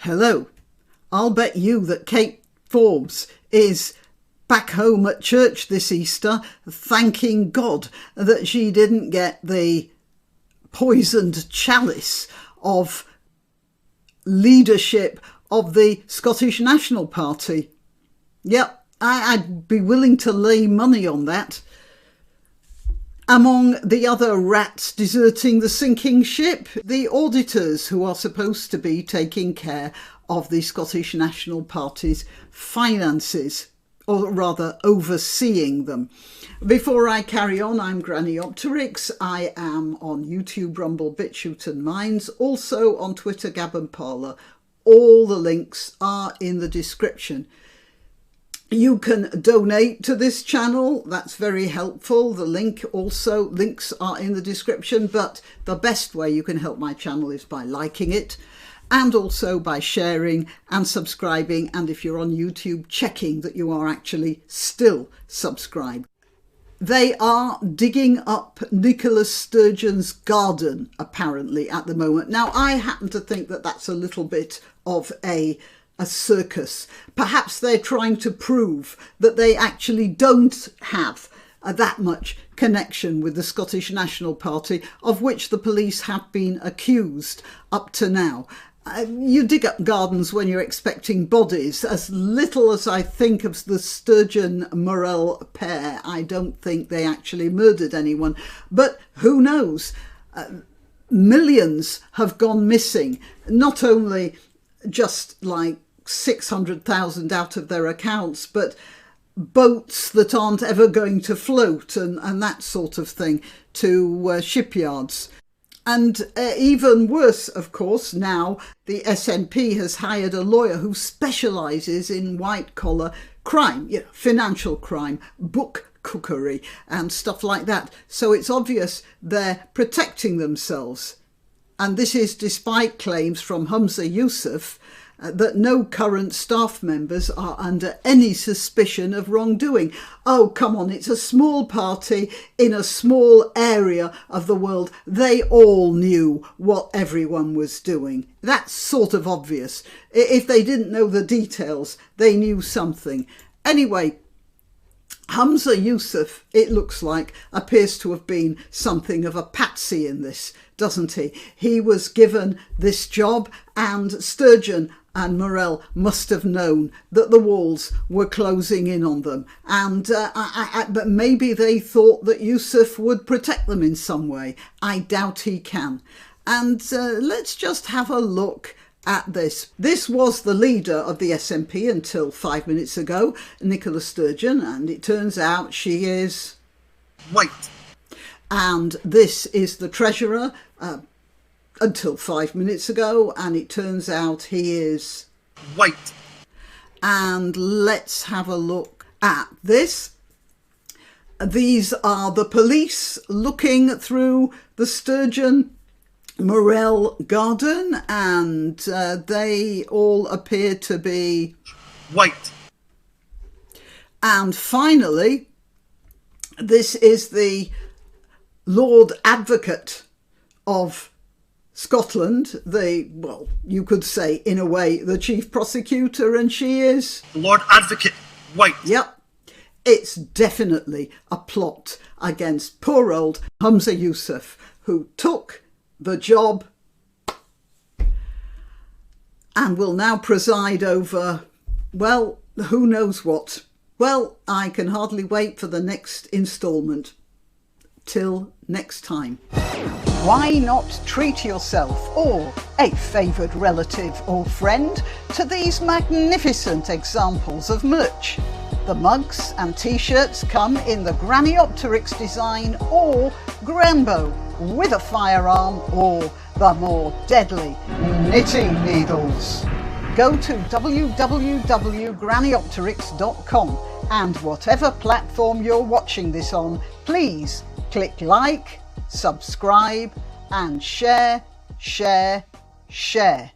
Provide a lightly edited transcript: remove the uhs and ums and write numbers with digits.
Hello. I'll bet you that Kate Forbes is back home at church this Easter, thanking God that she didn't get the poisoned chalice of leadership of the Scottish National Party. Yep, I'd be willing to lay money on that. Among the other rats deserting the sinking ship, the auditors who are supposed to be taking care of the Scottish National Party's finances, or rather overseeing them. Before I carry on, I'm Granniopteryx. I am on YouTube, Rumble, BitChute and Minds, also on Twitter, Gab and Parler. All the links are in the description. You can donate to this channel, that's very helpful. The links are in the description, but the best way you can help my channel is by liking it and also by sharing and subscribing, and if you're on YouTube, checking that you are actually still subscribed. They are digging up Nicholas Sturgeon's garden apparently at the moment. Now I happen to think that that's a little bit of a circus. Perhaps they're trying to prove that they actually don't have that much connection with the Scottish National Party, of which the police have been accused up to now. You dig up gardens when you're expecting bodies. As little as I think of the Sturgeon-Murrell pair, I don't think they actually murdered anyone. But who knows? Millions have gone missing. Not only just like 600,000 out of their accounts, but boats that aren't ever going to float and that sort of thing to shipyards. And even worse, of course, now the SNP has hired a lawyer who specialises in white-collar crime, financial crime, book cookery and stuff like that. So it's obvious they're protecting themselves. And this is despite claims from Humza Yousaf that no current staff members are under any suspicion of wrongdoing. Oh, come on, it's a small party in a small area of the world. They all knew what everyone was doing. That's sort of obvious. If they didn't know the details, they knew something. Anyway, Humza Yousaf, it looks like, appears to have been something of a patsy in this, doesn't he? He was given this job, and Sturgeon and Murrell must have known that the walls were closing in on them. And but maybe they thought that Yousaf would protect them in some way. I doubt he can. And let's just have a look at this. This was the leader of the SNP until 5 minutes ago, Nicola Sturgeon, and it turns out she is white. And this is the treasurer until 5 minutes ago, and it turns out he is white. And let's have a look at this. These are the police looking through the Sturgeon-Murrell Garden, and they all appear to be white. And finally, this is the Lord Advocate of Scotland, well, you could say in a way the chief prosecutor, and she is Lord Advocate white. Yep. It's definitely a plot against poor old Humza Yousaf, who took the job and will now preside over, well, who knows what. Well, I can hardly wait for the next instalment. Till next time. Why not treat yourself or a favoured relative or friend to these magnificent examples of merch? The mugs and t-shirts come in the Granniopteryx design or Granbo with a firearm or the more deadly knitting needles. Go to www.granniopteryx.com and whatever platform you're watching this on, please click like, subscribe and share, share, share.